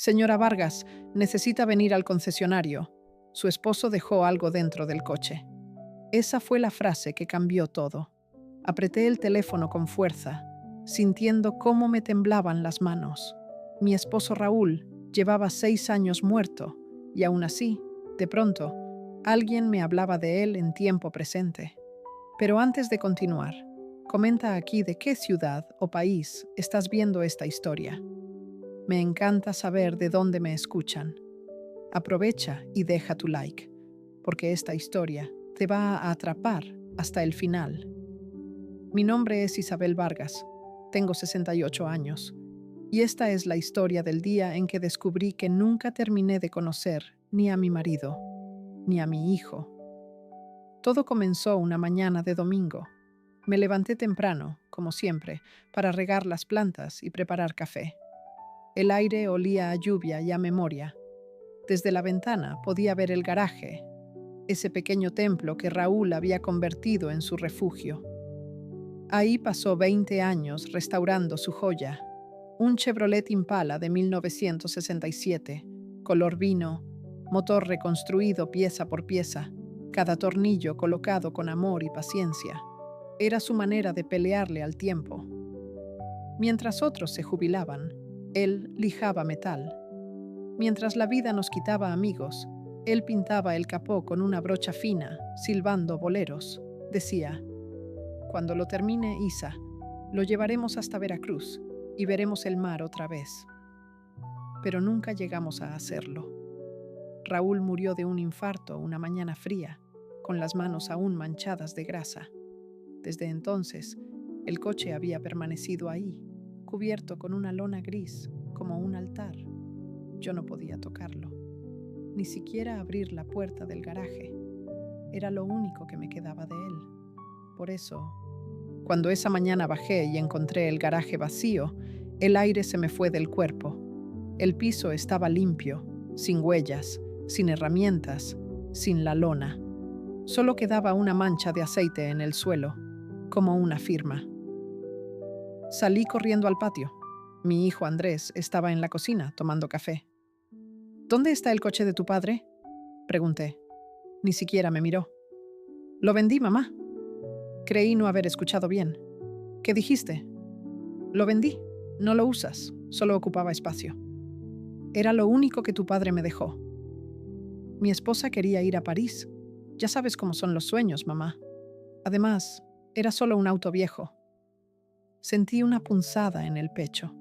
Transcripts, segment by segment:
Señora Vargas, necesita venir al concesionario. Su esposo dejó algo dentro del coche. Esa fue la frase que cambió todo. Apreté el teléfono con fuerza, sintiendo cómo me temblaban las manos. Mi esposo Raúl llevaba 6 años muerto, y aún así, de pronto, alguien me hablaba de él en tiempo presente. Pero antes de continuar, comenta aquí de qué ciudad o país estás viendo esta historia. Me encanta saber de dónde me escuchan. Aprovecha y deja tu like, porque esta historia te va a atrapar hasta el final. Mi nombre es Isabel Vargas, tengo 68 años, y esta es la historia del día en que descubrí que nunca terminé de conocer ni a mi marido, ni a mi hijo. Todo comenzó una mañana de domingo. Me levanté temprano, como siempre, para regar las plantas y preparar café. El aire olía a lluvia y a memoria. Desde la ventana podía ver el garaje, ese pequeño templo que Raúl había convertido en su refugio. Ahí pasó 20 años restaurando su joya, un Chevrolet Impala de 1967, color vino, motor reconstruido pieza por pieza, cada tornillo colocado con amor y paciencia. Era su manera de pelearle al tiempo. Mientras otros se jubilaban, él lijaba metal. Mientras la vida nos quitaba amigos, él pintaba el capó con una brocha fina, silbando boleros. Decía: cuando lo termine, Isa, lo llevaremos hasta Veracruz y veremos el mar otra vez. Pero nunca llegamos a hacerlo. Raúl murió de un infarto una mañana fría, con las manos aún manchadas de grasa. Desde entonces, el coche había permanecido ahí, cubierto con una lona gris, como un altar. Yo no podía tocarlo, ni siquiera abrir la puerta del garaje. Era lo único que me quedaba de él. Por eso, cuando esa mañana bajé y encontré el garaje vacío, el aire se me fue del cuerpo. El piso estaba limpio, sin huellas, sin herramientas, sin la lona. Solo quedaba una mancha de aceite en el suelo, como una firma. Salí corriendo al patio. Mi hijo Andrés estaba en la cocina tomando café. ¿Dónde está el coche de tu padre?, pregunté. Ni siquiera me miró. Lo vendí, mamá. Creí no haber escuchado bien. ¿Qué dijiste? Lo vendí. No lo usas. Solo ocupaba espacio. Era lo único que tu padre me dejó. Mi esposa quería ir a París. Ya sabes cómo son los sueños, mamá. Además, era solo un auto viejo. Sentí una punzada en el pecho.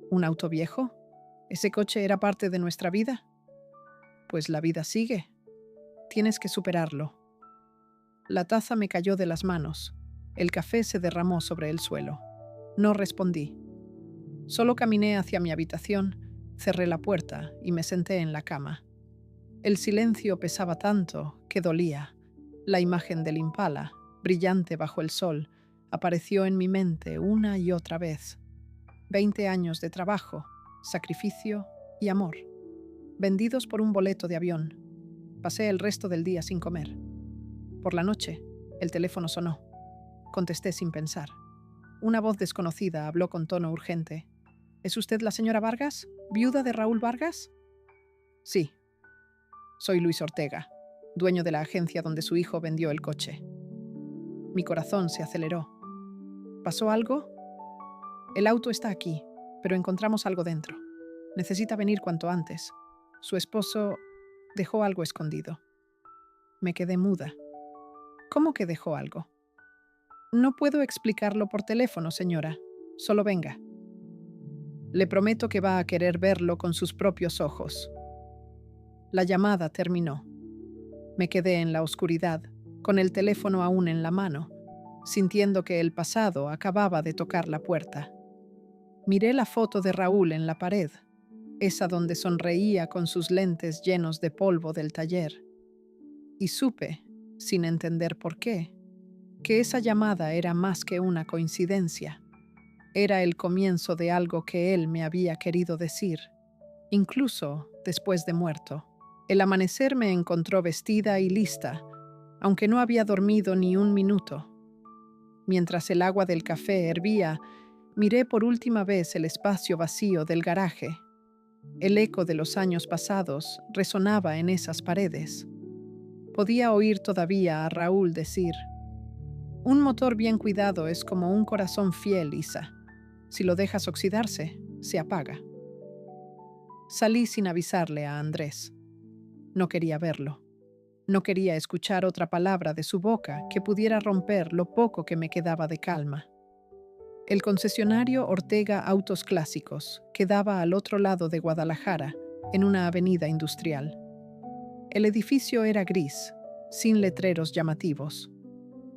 ¿Un auto viejo? ¿Ese coche era parte de nuestra vida? Pues la vida sigue. Tienes que superarlo. La taza me cayó de las manos. El café se derramó sobre el suelo. No respondí. Solo caminé hacia mi habitación, cerré la puerta y me senté en la cama. El silencio pesaba tanto que dolía. La imagen del Impala, brillante bajo el sol, apareció en mi mente una y otra vez. 20 años de trabajo, sacrificio y amor, vendidos por un boleto de avión. Pasé el resto del día sin comer. Por la noche, el teléfono sonó. Contesté sin pensar. Una voz desconocida habló con tono urgente. ¿Es usted la señora Vargas, viuda de Raúl Vargas? Sí. Soy Luis Ortega, dueño de la agencia donde su hijo vendió el coche. Mi corazón se aceleró. ¿Pasó algo? El auto está aquí, pero encontramos algo dentro. Necesita venir cuanto antes. Su esposo dejó algo escondido. Me quedé muda. ¿Cómo que dejó algo? No puedo explicarlo por teléfono, señora. Solo venga. Le prometo que va a querer verlo con sus propios ojos. La llamada terminó. Me quedé en la oscuridad, con el teléfono aún en la mano, sintiendo que el pasado acababa de tocar la puerta. Miré la foto de Raúl en la pared, esa donde sonreía con sus lentes llenos de polvo del taller. Y supe, sin entender por qué, que esa llamada era más que una coincidencia. Era el comienzo de algo que él me había querido decir, incluso después de muerto. El amanecer me encontró vestida y lista, aunque no había dormido ni un minuto. Mientras el agua del café hervía, miré por última vez el espacio vacío del garaje. El eco de los años pasados resonaba en esas paredes. Podía oír todavía a Raúl decir: un motor bien cuidado es como un corazón fiel, Isa. Si lo dejas oxidarse, se apaga. Salí sin avisarle a Andrés. No quería verlo. No quería escuchar otra palabra de su boca que pudiera romper lo poco que me quedaba de calma. El concesionario Ortega Autos Clásicos quedaba al otro lado de Guadalajara, en una avenida industrial. El edificio era gris, sin letreros llamativos.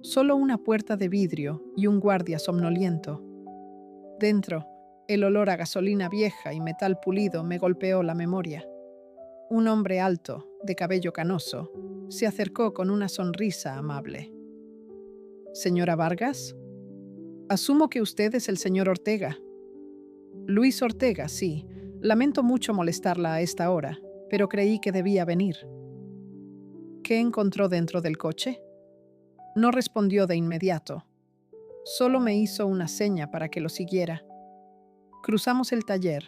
Solo una puerta de vidrio y un guardia somnoliento. Dentro, el olor a gasolina vieja y metal pulido me golpeó la memoria. Un hombre alto, de cabello canoso, se acercó con una sonrisa amable. «¿Señora Vargas? Asumo que usted es el señor Ortega». «Luis Ortega, sí. Lamento mucho molestarla a esta hora, pero creí que debía venir». «¿Qué encontró dentro del coche?» No respondió de inmediato. Solo me hizo una seña para que lo siguiera. Cruzamos el taller,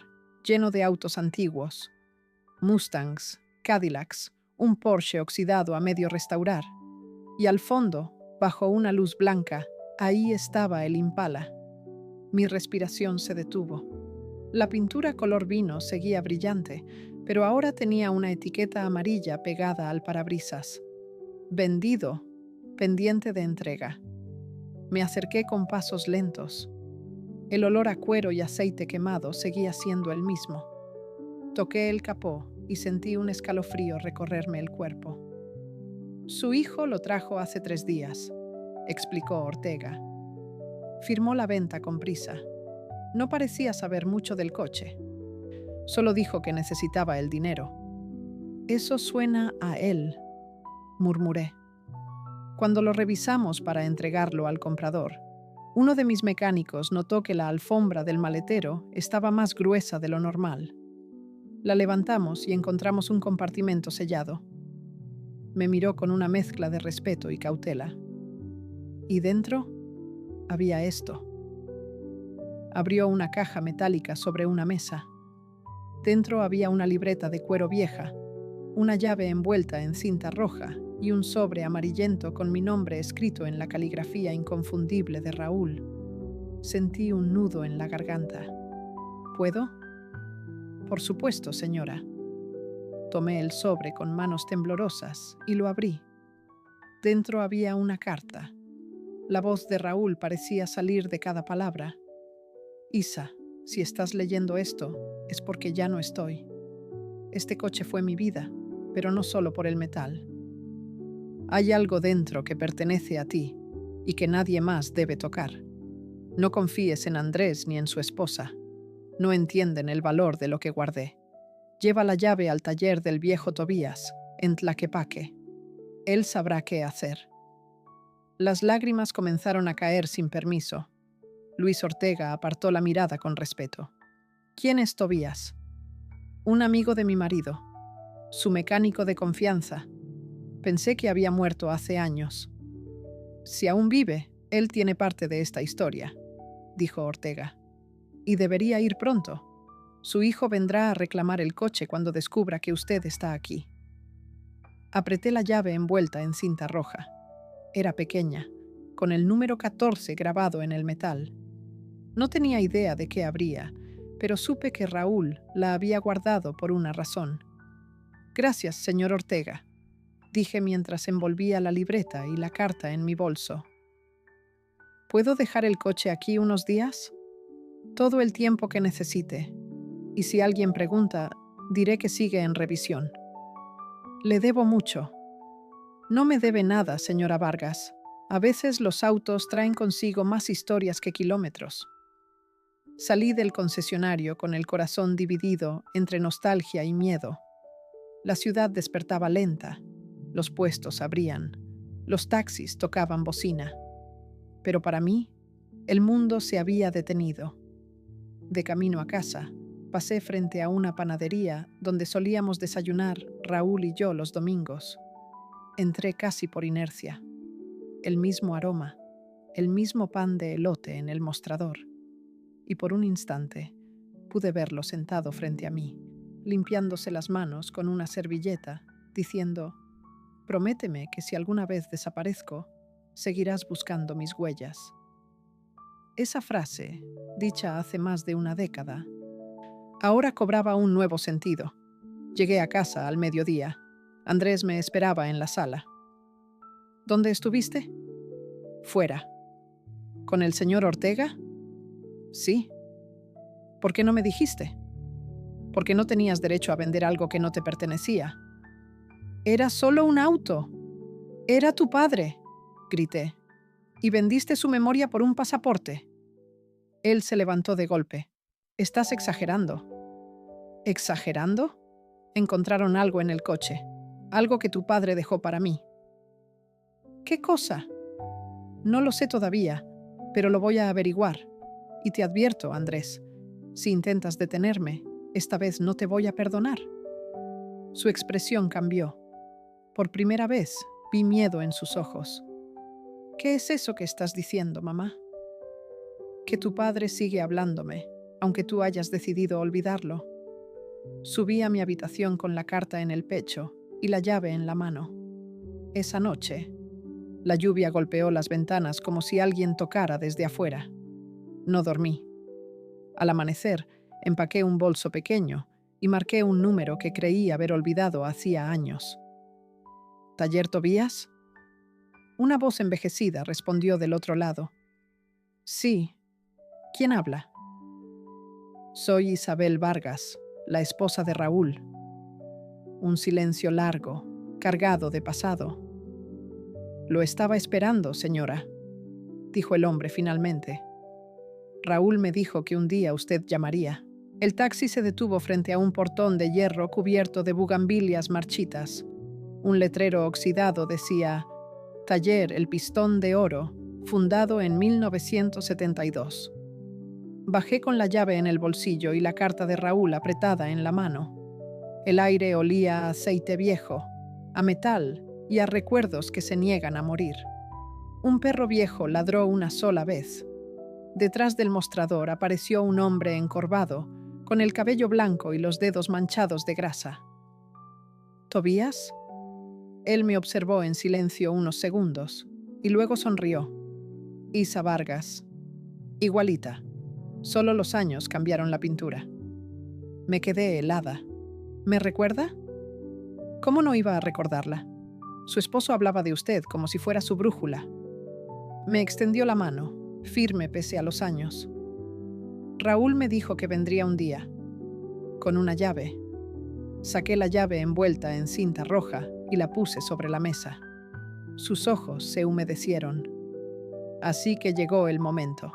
lleno de autos antiguos. Mustangs, Cadillacs, un Porsche oxidado a medio restaurar. Y al fondo, bajo una luz blanca, ahí estaba el Impala. Mi respiración se detuvo. La pintura color vino seguía brillante, pero ahora tenía una etiqueta amarilla pegada al parabrisas. Vendido, pendiente de entrega. Me acerqué con pasos lentos. El olor a cuero y aceite quemado seguía siendo el mismo. Toqué el capó y sentí un escalofrío recorrerme el cuerpo. «Su hijo lo trajo hace 3 días», explicó Ortega. Firmó la venta con prisa. No parecía saber mucho del coche. Solo dijo que necesitaba el dinero. «Eso suena a él», murmuré. Cuando lo revisamos para entregarlo al comprador, uno de mis mecánicos notó que la alfombra del maletero estaba más gruesa de lo normal. La levantamos y encontramos un compartimento sellado. Me miró con una mezcla de respeto y cautela. Y dentro había esto. Abrió una caja metálica sobre una mesa. Dentro había una libreta de cuero vieja, una llave envuelta en cinta roja y un sobre amarillento con mi nombre escrito en la caligrafía inconfundible de Raúl. Sentí un nudo en la garganta. ¿Puedo? Por supuesto, señora. Tomé el sobre con manos temblorosas y lo abrí. Dentro había una carta. La voz de Raúl parecía salir de cada palabra. Isa, si estás leyendo esto, es porque ya no estoy. Este coche fue mi vida, pero no solo por el metal. Hay algo dentro que pertenece a ti y que nadie más debe tocar. No confíes en Andrés ni en su esposa. No entienden el valor de lo que guardé. Lleva la llave al taller del viejo Tobías, en Tlaquepaque. Él sabrá qué hacer. Las lágrimas comenzaron a caer sin permiso. Luis Ortega apartó la mirada con respeto. ¿Quién es Tobías? Un amigo de mi marido. Su mecánico de confianza. Pensé que había muerto hace años. Si aún vive, él tiene parte de esta historia, dijo Ortega. Y debería ir pronto. Su hijo vendrá a reclamar el coche cuando descubra que usted está aquí. Apreté la llave envuelta en cinta roja. Era pequeña, con el número 14 grabado en el metal. No tenía idea de qué habría, pero supe que Raúl la había guardado por una razón. Gracias, señor Ortega, dije mientras envolvía la libreta y la carta en mi bolso. ¿Puedo dejar el coche aquí unos días? Todo el tiempo que necesite. Y si alguien pregunta, diré que sigue en revisión. Le debo mucho. No me debe nada, señora Vargas. A veces los autos traen consigo más historias que kilómetros. Salí del concesionario con el corazón dividido entre nostalgia y miedo. La ciudad despertaba lenta. Los puestos abrían. Los taxis tocaban bocina. Pero para mí, el mundo se había detenido. De camino a casa, pasé frente a una panadería donde solíamos desayunar Raúl y yo los domingos. Entré casi por inercia. El mismo aroma, el mismo pan de elote en el mostrador. Y por un instante pude verlo sentado frente a mí, limpiándose las manos con una servilleta, diciendo: «Prométeme que si alguna vez desaparezco, seguirás buscando mis huellas». Esa frase, dicha hace más de una década, ahora cobraba un nuevo sentido. Llegué a casa al mediodía. Andrés me esperaba en la sala. «¿Dónde estuviste?» «Fuera». «¿Con el señor Ortega?» «Sí». «¿Por qué no me dijiste?» «Porque no tenías derecho a vender algo que no te pertenecía». «Era solo un auto». «Era tu padre», grité. «Y vendiste su memoria por un pasaporte». Él se levantó de golpe. «Estás exagerando». «¿Exagerando?» «Encontraron algo en el coche. Algo que tu padre dejó para mí». «¿Qué cosa?» «No lo sé todavía, pero lo voy a averiguar. Y te advierto, Andrés, si intentas detenerme, esta vez no te voy a perdonar». Su expresión cambió. Por primera vez vi miedo en sus ojos. «¿Qué es eso que estás diciendo, mamá?» «Que tu padre sigue hablándome, aunque tú hayas decidido olvidarlo». Subí a mi habitación con la carta en el pecho y la llave en la mano. Esa noche, la lluvia golpeó las ventanas como si alguien tocara desde afuera. No dormí. Al amanecer, empaqué un bolso pequeño y marqué un número que creí haber olvidado hacía años. «¿Taller Tobías?» Una voz envejecida respondió del otro lado. «Sí. ¿Quién habla?» «Soy Isabel Vargas, la esposa de Raúl». Un silencio largo, cargado de pasado. «Lo estaba esperando, señora», dijo el hombre finalmente. «Raúl me dijo que un día usted llamaría». El taxi se detuvo frente a un portón de hierro cubierto de bugambilias marchitas. Un letrero oxidado decía: «Taller El Pistón de Oro, fundado en 1972». Bajé con la llave en el bolsillo y la carta de Raúl apretada en la mano. El aire olía a aceite viejo, a metal y a recuerdos que se niegan a morir. Un perro viejo ladró una sola vez. Detrás del mostrador apareció un hombre encorvado, con el cabello blanco y los dedos manchados de grasa. «¿Tobías?» Él me observó en silencio unos segundos y luego sonrió. «Isa Vargas. Igualita. Solo los años cambiaron la pintura». Me quedé helada. «¿Me recuerda?» «¿Cómo no iba a recordarla? Su esposo hablaba de usted como si fuera su brújula». Me extendió la mano, firme pese a los años. «Raúl me dijo que vendría un día, con una llave». Saqué la llave envuelta en cinta roja y la puse sobre la mesa. Sus ojos se humedecieron. Así que llegó el momento.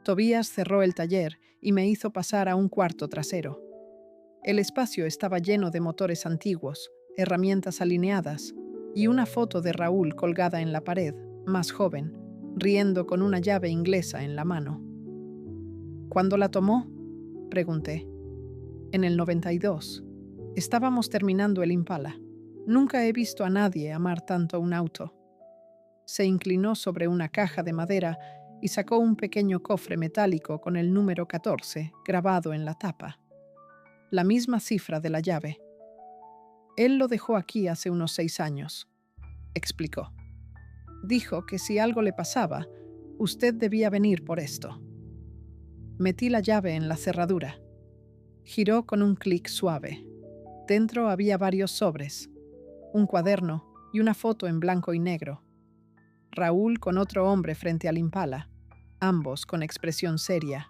Tobías cerró el taller y me hizo pasar a un cuarto trasero. El espacio estaba lleno de motores antiguos, herramientas alineadas y una foto de Raúl colgada en la pared, más joven, riendo con una llave inglesa en la mano. «¿Cuándo la tomó?», pregunté. «En el 92. Estábamos terminando el Impala. Nunca he visto a nadie amar tanto un auto». Se inclinó sobre una caja de madera y sacó un pequeño cofre metálico con el número 14 grabado en la tapa. La misma cifra de la llave. «Él lo dejó aquí hace unos 6 años», explicó. «Dijo que si algo le pasaba, usted debía venir por esto». Metí la llave en la cerradura. Giró con un clic suave. Dentro había varios sobres, un cuaderno y una foto en blanco y negro. Raúl con otro hombre frente al Impala, ambos con expresión seria.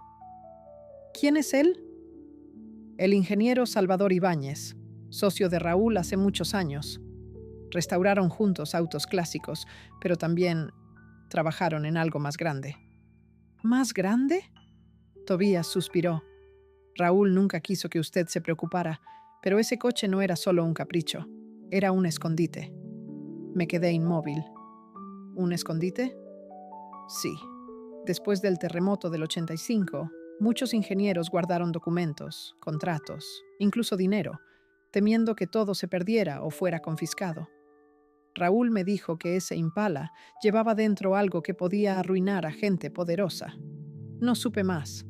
«¿Quién es él?» «El ingeniero Salvador Ibáñez, socio de Raúl hace muchos años. Restauraron juntos autos clásicos, pero también trabajaron en algo más grande». «¿Más grande?», Tobías suspiró. «Raúl nunca quiso que usted se preocupara, pero ese coche no era solo un capricho, era un escondite». Me quedé inmóvil. «¿Un escondite?» «Sí. Después del terremoto del 85, muchos ingenieros guardaron documentos, contratos, incluso dinero, temiendo que todo se perdiera o fuera confiscado. Raúl me dijo que ese Impala llevaba dentro algo que podía arruinar a gente poderosa. No supe más.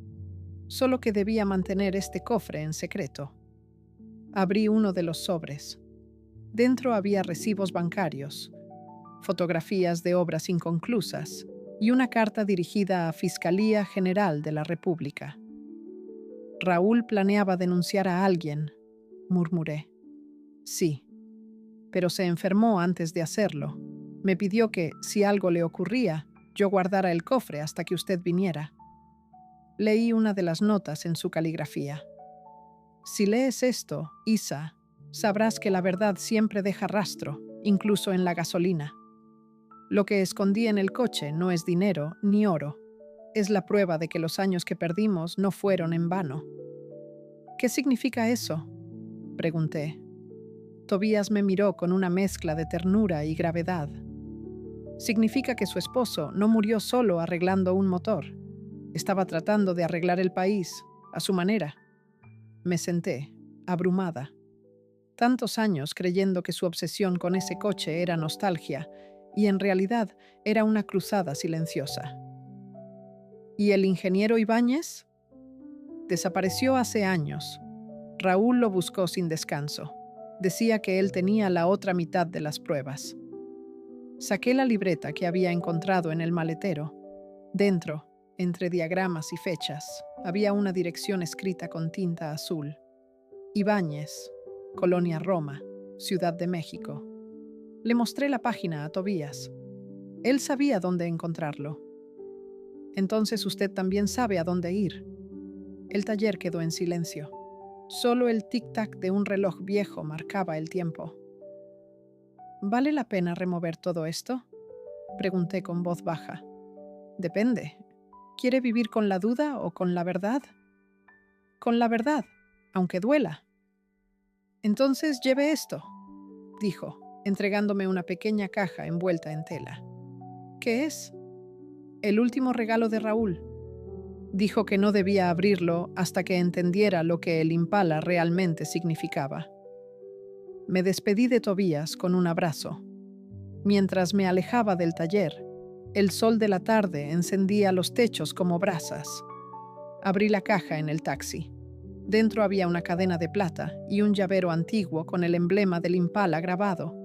Solo que debía mantener este cofre en secreto. Abrí uno de los sobres. Dentro había recibos bancarios, fotografías de obras inconclusas y una carta dirigida a Fiscalía General de la República. Raúl planeaba denunciar a alguien, murmuré. Sí, pero se enfermó antes de hacerlo. Me pidió que, si algo le ocurría, yo guardara el cofre hasta que usted viniera. Leí una de las notas en su caligrafía. Si lees esto, Isa, sabrás que la verdad siempre deja rastro, incluso en la gasolina. Lo que escondí en el coche no es dinero ni oro. Es la prueba de que los años que perdimos no fueron en vano. ¿Qué significa eso?, pregunté. Tobías me miró con una mezcla de ternura y gravedad. Significa que su esposo no murió solo arreglando un motor. Estaba tratando de arreglar el país, a su manera. Me senté, abrumada. Tantos años creyendo que su obsesión con ese coche era nostalgia, y en realidad era una cruzada silenciosa. ¿Y el ingeniero Ibáñez? Desapareció hace años. Raúl lo buscó sin descanso. Decía que él tenía la otra mitad de las pruebas. Saqué la libreta que había encontrado en el maletero. Dentro, entre diagramas y fechas, había una dirección escrita con tinta azul. Ibáñez, Colonia Roma, Ciudad de México. Le mostré la página a Tobías. Él sabía dónde encontrarlo. Entonces usted también sabe a dónde ir. El taller quedó en silencio. Solo el tic-tac de un reloj viejo marcaba el tiempo. ¿Vale la pena remover todo esto?, pregunté con voz baja. Depende. ¿Quiere vivir con la duda o con la verdad? Con la verdad, aunque duela. Entonces lleve esto, dijo, entregándome una pequeña caja envuelta en tela. ¿Qué es? El último regalo de Raúl. Dijo que no debía abrirlo hasta que entendiera lo que el Impala realmente significaba. Me despedí de Tobías con un abrazo. Mientras me alejaba del taller, el sol de la tarde encendía los techos como brasas. Abrí la caja en el taxi. Dentro había una cadena de plata y un llavero antiguo con el emblema del Impala grabado,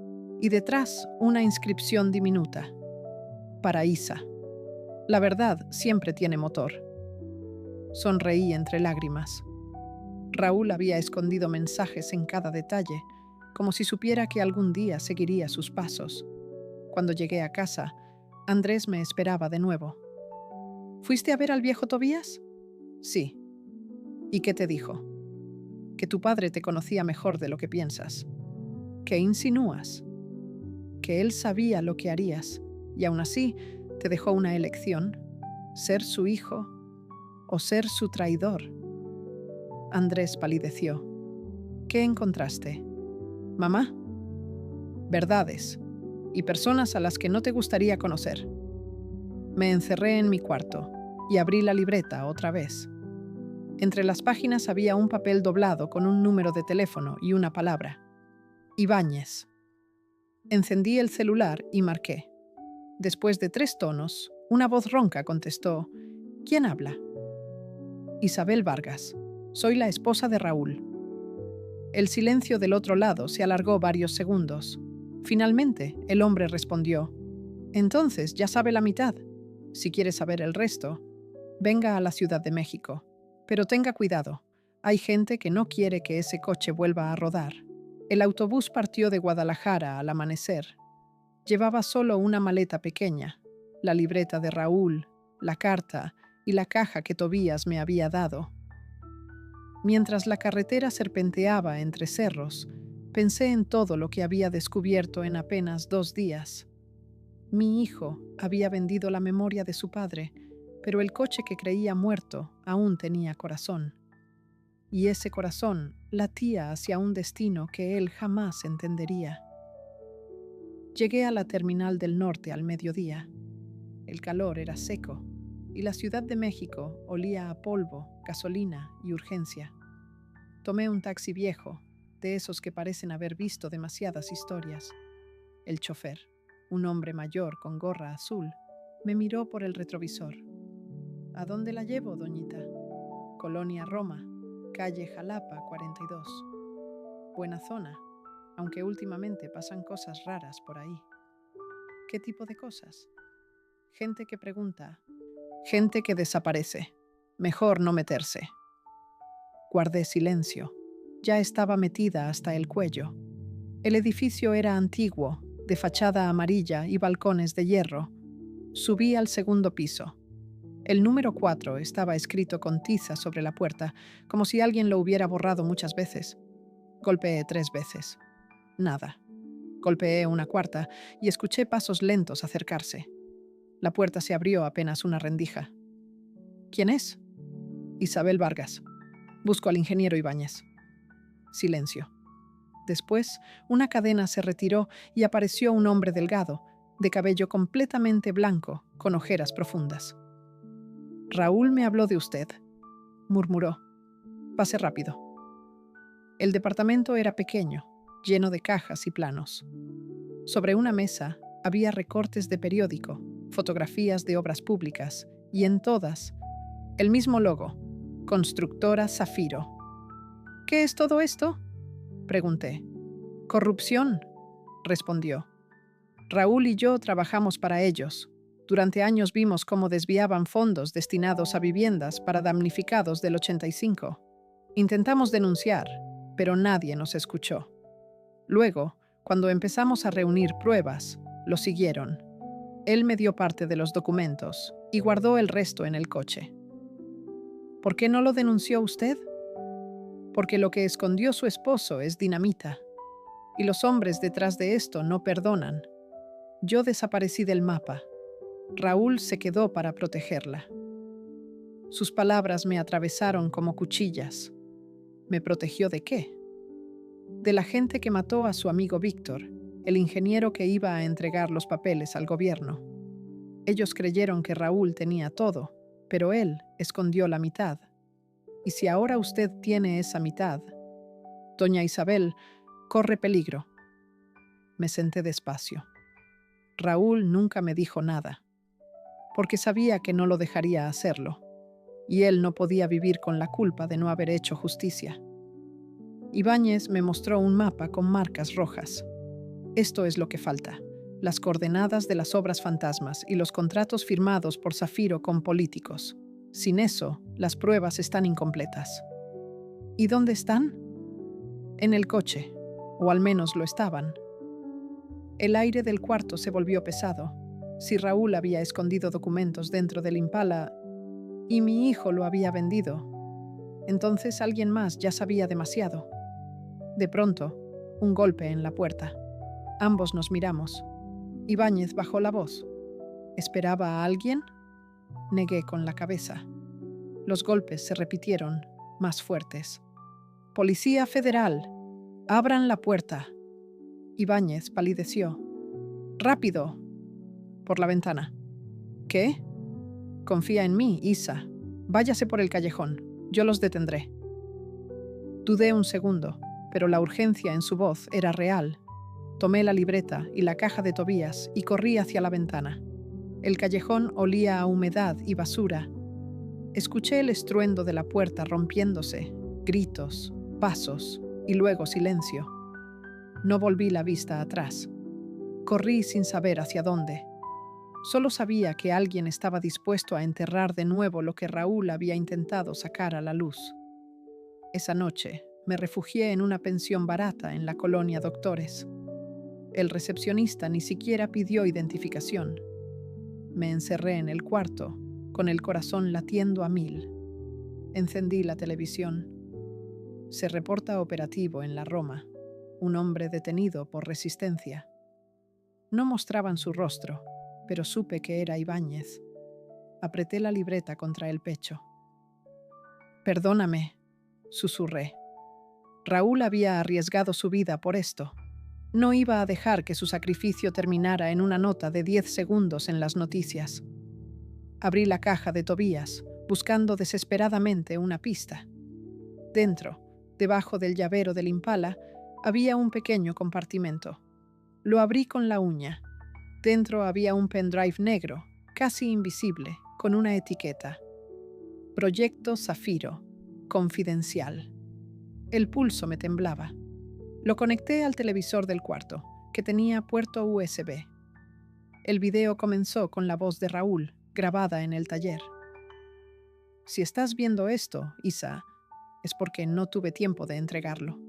y detrás una inscripción diminuta. Para Isa. La verdad siempre tiene motor. Sonreí entre lágrimas. Raúl había escondido mensajes en cada detalle, como si supiera que algún día seguiría sus pasos. Cuando llegué a casa, Andrés me esperaba de nuevo. ¿Fuiste a ver al viejo Tobías? Sí. ¿Y qué te dijo? Que tu padre te conocía mejor de lo que piensas. ¿Qué insinúas? Que él sabía lo que harías, y aún así te dejó una elección: ser su hijo o ser su traidor. Andrés palideció. ¿Qué encontraste? ¿Mamá? Verdades, y personas a las que no te gustaría conocer. Me encerré en mi cuarto y abrí la libreta otra vez. Entre las páginas había un papel doblado con un número de teléfono y una palabra: Ibáñez. Encendí el celular y marqué. Después de 3 tonos, una voz ronca contestó: ¿Quién habla? Isabel Vargas. Soy la esposa de Raúl. El silencio del otro lado se alargó varios segundos. Finalmente, el hombre respondió: Entonces ya sabe la mitad. Si quiere saber el resto, venga a la Ciudad de México. Pero tenga cuidado. Hay gente que no quiere que ese coche vuelva a rodar. El autobús partió de Guadalajara al amanecer. Llevaba solo una maleta pequeña, la libreta de Raúl, la carta y la caja que Tobías me había dado. Mientras la carretera serpenteaba entre cerros, pensé en todo lo que había descubierto en apenas 2 días. Mi hijo había vendido la memoria de su padre, pero el coche que creía muerto aún tenía corazón. Y ese corazón latía hacia un destino que él jamás entendería. Llegué a la terminal del norte al mediodía. El calor era seco y la Ciudad de México olía a polvo, gasolina y urgencia. Tomé un taxi viejo, de esos que parecen haber visto demasiadas historias. El chofer, un hombre mayor con gorra azul, me miró por el retrovisor. ¿A dónde la llevo, doñita? Colonia Roma, calle Jalapa 42. Buena zona, aunque últimamente pasan cosas raras por ahí. ¿Qué tipo de cosas? Gente que pregunta, gente que desaparece. Mejor no meterse. Guardé silencio. Ya estaba metida hasta el cuello. El edificio era antiguo, de fachada amarilla y balcones de hierro. Subí al segundo piso. El número 4 estaba escrito con tiza sobre la puerta, como si alguien lo hubiera borrado muchas veces. Golpeé 3 veces. Nada. Golpeé una cuarta y escuché pasos lentos acercarse. La puerta se abrió apenas una rendija. ¿Quién es? Isabel Vargas. Busco al ingeniero Ibáñez. Silencio. Después, una cadena se retiró y apareció un hombre delgado, de cabello completamente blanco, con ojeras profundas. «Raúl me habló de usted», murmuró. «Pase rápido». El departamento era pequeño, lleno de cajas y planos. Sobre una mesa había recortes de periódico, fotografías de obras públicas, y en todas, el mismo logo, Constructora Zafiro. «¿Qué es todo esto?», pregunté. «Corrupción», respondió. «Raúl y yo trabajamos para ellos. Durante años vimos cómo desviaban fondos destinados a viviendas para damnificados del 85. Intentamos denunciar, pero nadie nos escuchó. Luego, cuando empezamos a reunir pruebas, lo siguieron. Él me dio parte de los documentos y guardó el resto en el coche». «¿Por qué no lo denunció usted?». «Porque lo que escondió su esposo es dinamita. Y los hombres detrás de esto no perdonan. Yo desaparecí del mapa. Raúl se quedó para protegerla». Sus palabras me atravesaron como cuchillas. ¿Me protegió de qué? De la gente que mató a su amigo Víctor, el ingeniero que iba a entregar los papeles al gobierno. Ellos creyeron que Raúl tenía todo, pero él escondió la mitad. Y si ahora usted tiene esa mitad, doña Isabel corre peligro. Me senté despacio. Raúl nunca me dijo nada, porque sabía que no lo dejaría hacerlo, y él no podía vivir con la culpa de no haber hecho justicia. Ibáñez me mostró un mapa con marcas rojas. Esto es lo que falta: las coordenadas de las obras fantasmas y los contratos firmados por Zafiro con políticos. Sin eso, las pruebas están incompletas. ¿Y dónde están? En el coche, o al menos lo estaban. El aire del cuarto se volvió pesado. Si Raúl había escondido documentos dentro del Impala y mi hijo lo había vendido, entonces alguien más ya sabía demasiado. De pronto, un golpe en la puerta. Ambos nos miramos. Ibáñez bajó la voz. ¿Esperaba a alguien? Negué con la cabeza. Los golpes se repitieron, más fuertes. «Policía Federal, abran la puerta». Ibáñez palideció. «Rápido». Por la ventana. «¿Qué?». «Confía en mí, Isa. Váyase por el callejón. Yo los detendré». Dudé un segundo, pero la urgencia en su voz era real. Tomé la libreta y la caja de Tobías y corrí hacia la ventana. El callejón olía a humedad y basura. Escuché el estruendo de la puerta rompiéndose, gritos, pasos y luego silencio. No volví la vista atrás. Corrí sin saber hacia dónde. Solo sabía que alguien estaba dispuesto a enterrar de nuevo lo que Raúl había intentado sacar a la luz. Esa noche me refugié en una pensión barata en la colonia Doctores. El recepcionista ni siquiera pidió identificación. Me encerré en el cuarto, con el corazón latiendo a 1000. Encendí la televisión. Se reporta operativo en la Roma. Un hombre detenido por resistencia. No mostraban su rostro, pero supe que era Ibáñez. Apreté la libreta contra el pecho. «Perdóname», susurré. Raúl había arriesgado su vida por esto. No iba a dejar que su sacrificio terminara en una nota de 10 segundos en las noticias. Abrí la caja de Tobías, buscando desesperadamente una pista. Dentro, debajo del llavero del Impala, había un pequeño compartimento. Lo abrí con la uña. Dentro había un pendrive negro, casi invisible, con una etiqueta. Proyecto Zafiro, confidencial. El pulso me temblaba. Lo conecté al televisor del cuarto, que tenía puerto USB. El video comenzó con la voz de Raúl, grabada en el taller. Si estás viendo esto, Isa, es porque no tuve tiempo de entregarlo.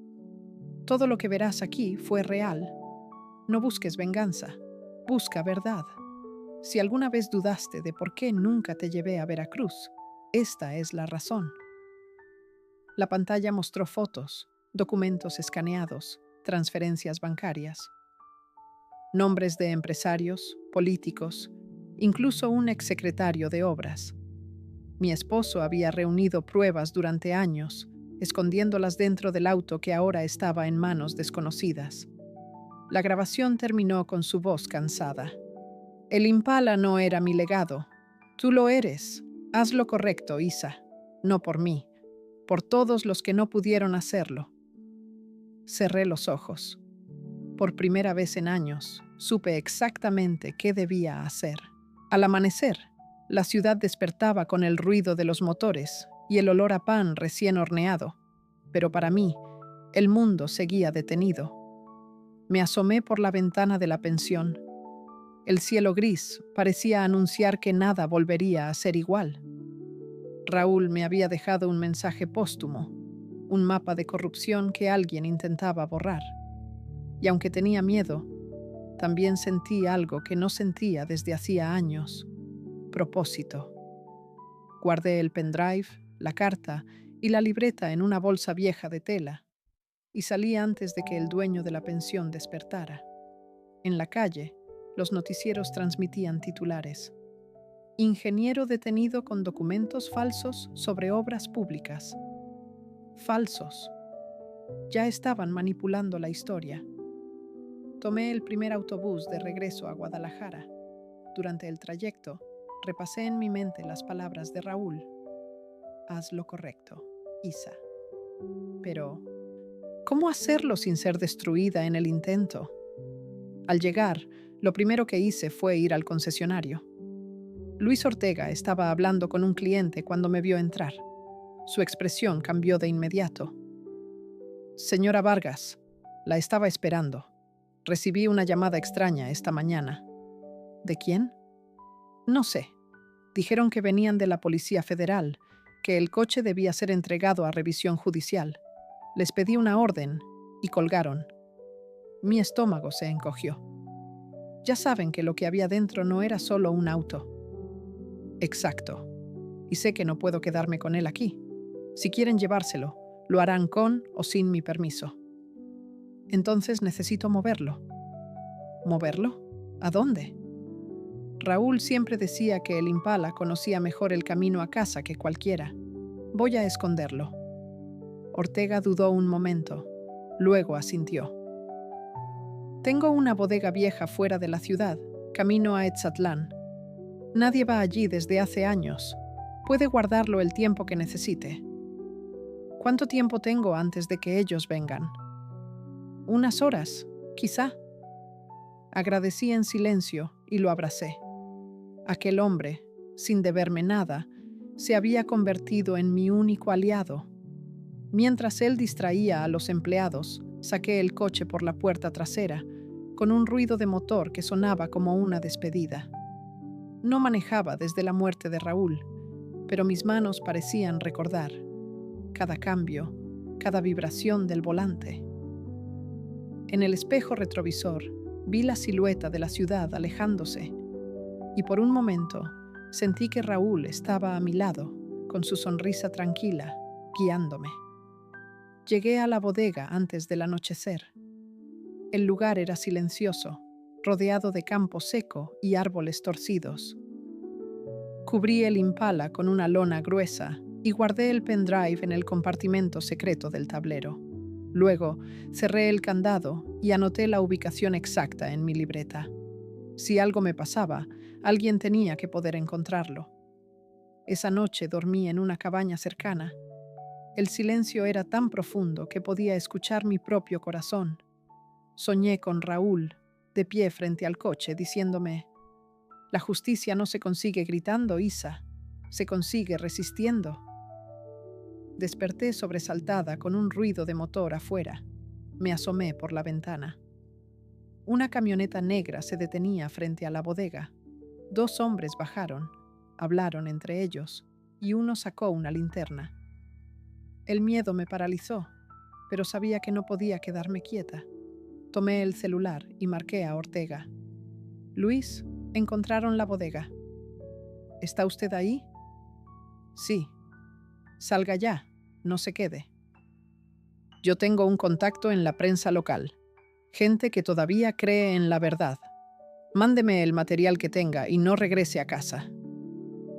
Todo lo que verás aquí fue real. No busques venganza, busca verdad. Si alguna vez dudaste de por qué nunca te llevé a Veracruz, esta es la razón. La pantalla mostró fotos, documentos escaneados, transferencias bancarias, nombres de empresarios, políticos, incluso un exsecretario de obras. Mi esposo había reunido pruebas durante años, escondiéndolas dentro del auto que ahora estaba en manos desconocidas. La grabación terminó con su voz cansada. El Impala no era mi legado. Tú lo eres. Haz lo correcto, Isa. No por mí, por todos los que no pudieron hacerlo. Cerré los ojos. Por primera vez en años, supe exactamente qué debía hacer. Al amanecer, la ciudad despertaba con el ruido de los motores y el olor a pan recién horneado. Pero para mí, el mundo seguía detenido. Me asomé por la ventana de la pensión. El cielo gris parecía anunciar que nada volvería a ser igual. Raúl me había dejado un mensaje póstumo, un mapa de corrupción que alguien intentaba borrar. Y aunque tenía miedo, también sentí algo que no sentía desde hacía años: propósito. Guardé el pendrive, la carta y la libreta en una bolsa vieja de tela y salí antes de que el dueño de la pensión despertara. En la calle, los noticieros transmitían titulares: ingeniero detenido con documentos falsos sobre obras públicas. Falsos. Ya estaban manipulando la historia. Tomé el primer autobús de regreso a Guadalajara. Durante el trayecto, repasé en mi mente las palabras de Raúl. Haz lo correcto, Isa. Pero, ¿cómo hacerlo sin ser destruida en el intento? Al llegar, lo primero que hice fue ir al concesionario. Luis Ortega estaba hablando con un cliente cuando me vio entrar. Su expresión cambió de inmediato. Señora Vargas, la estaba esperando. Recibí una llamada extraña esta mañana. ¿De quién? No sé. Dijeron que venían de la Policía Federal, que el coche debía ser entregado a revisión judicial. Les pedí una orden y colgaron. Mi estómago se encogió. Ya saben que lo que había dentro no era solo un auto. Exacto. Y sé que no puedo quedarme con él aquí. Si quieren llevárselo, lo harán con o sin mi permiso. Entonces necesito moverlo. ¿Moverlo? ¿A dónde? Raúl siempre decía que el Impala conocía mejor el camino a casa que cualquiera. Voy a esconderlo. Ortega dudó un momento, luego asintió. Tengo una bodega vieja fuera de la ciudad, camino a Etzatlán. Nadie va allí desde hace años. Puede guardarlo el tiempo que necesite. ¿Cuánto tiempo tengo antes de que ellos vengan? Unas horas, quizá. Agradecí en silencio y lo abracé. Aquel hombre, sin deberme nada, se había convertido en mi único aliado. Mientras él distraía a los empleados, saqué el coche por la puerta trasera, con un ruido de motor que sonaba como una despedida. No manejaba desde la muerte de Raúl, pero mis manos parecían recordar cada cambio, cada vibración del volante. En el espejo retrovisor vi la silueta de la ciudad alejándose, y por un momento sentí que Raúl estaba a mi lado, con su sonrisa tranquila, guiándome. Llegué a la bodega antes del anochecer. El lugar era silencioso, rodeado de campo seco y árboles torcidos. Cubrí el Impala con una lona gruesa y guardé el pendrive en el compartimento secreto del tablero. Luego, cerré el candado y anoté la ubicación exacta en mi libreta. Si algo me pasaba, alguien tenía que poder encontrarlo. Esa noche dormí en una cabaña cercana. El silencio era tan profundo que podía escuchar mi propio corazón. Soñé con Raúl, de pie frente al coche, diciéndome: la justicia no se consigue gritando, Isa, se consigue resistiendo. Desperté sobresaltada con un ruido de motor afuera. Me asomé por la ventana. Una camioneta negra se detenía frente a la bodega. 2 hombres bajaron, hablaron entre ellos, y uno sacó una linterna. El miedo me paralizó, pero sabía que no podía quedarme quieta. Tomé el celular y marqué a Ortega. Luis, encontraron la bodega. ¿Está usted ahí? Sí. Salga ya, no se quede. Yo tengo un contacto en la prensa local. Gente que todavía cree en la verdad. Mándeme el material que tenga y no regrese a casa.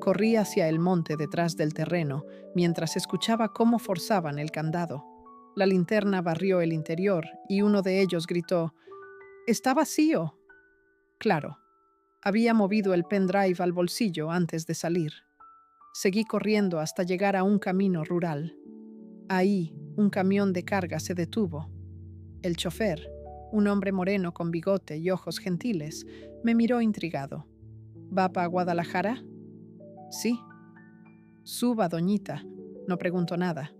Corrí hacia el monte detrás del terreno mientras escuchaba cómo forzaban el candado. La linterna barrió el interior y uno de ellos gritó: «¡Está vacío!». Claro, había movido el pendrive al bolsillo antes de salir. Seguí corriendo hasta llegar a un camino rural. Ahí, un camión de carga se detuvo. El chofer, un hombre moreno con bigote y ojos gentiles, me miró intrigado. ¿Va para Guadalajara? Sí. Suba, doñita. No preguntó nada.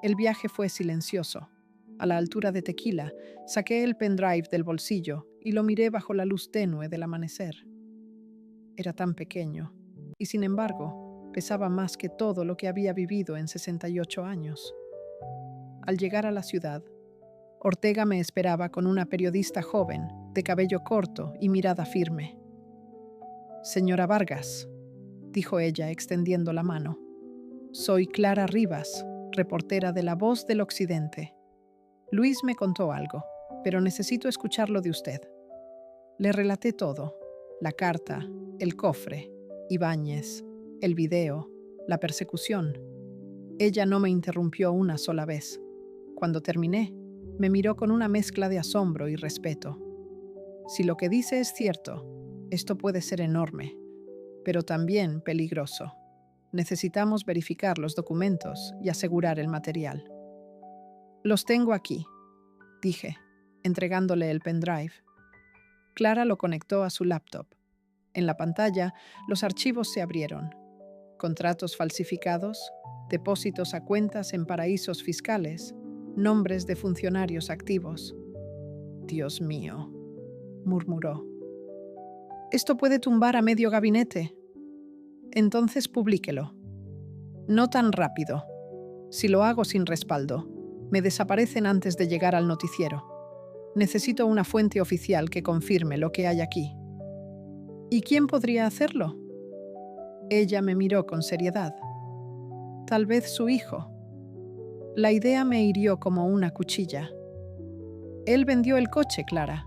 El viaje fue silencioso. A la altura de Tequila, saqué el pendrive del bolsillo y lo miré bajo la luz tenue del amanecer. Era tan pequeño, y sin embargo, pesaba más que todo lo que había vivido en 68 años. Al llegar a la ciudad, Ortega me esperaba con una periodista joven, de cabello corto y mirada firme. «Señora Vargas», dijo ella extendiendo la mano. «Soy Clara Rivas, reportera de La Voz del Occidente. Luis me contó algo, pero necesito escucharlo de usted». Le relaté todo: la carta, el cofre, Ibáñez, el video, la persecución. Ella no me interrumpió una sola vez. Cuando terminé, me miró con una mezcla de asombro y respeto. «Si lo que dice es cierto, esto puede ser enorme, pero también peligroso. Necesitamos verificar los documentos y asegurar el material». «Los tengo aquí», dije, entregándole el pendrive. Clara lo conectó a su laptop. En la pantalla, los archivos se abrieron. Contratos falsificados, depósitos a cuentas en paraísos fiscales, nombres de funcionarios activos. «Dios mío», murmuró. «Esto puede tumbar a medio gabinete». «Entonces publíquelo». «No tan rápido. Si lo hago sin respaldo, me desaparecen antes de llegar al noticiero. Necesito una fuente oficial que confirme lo que hay aquí». «¿Y quién podría hacerlo?». Ella me miró con seriedad. «Tal vez su hijo». La idea me hirió como una cuchilla. Él vendió el coche, Clara.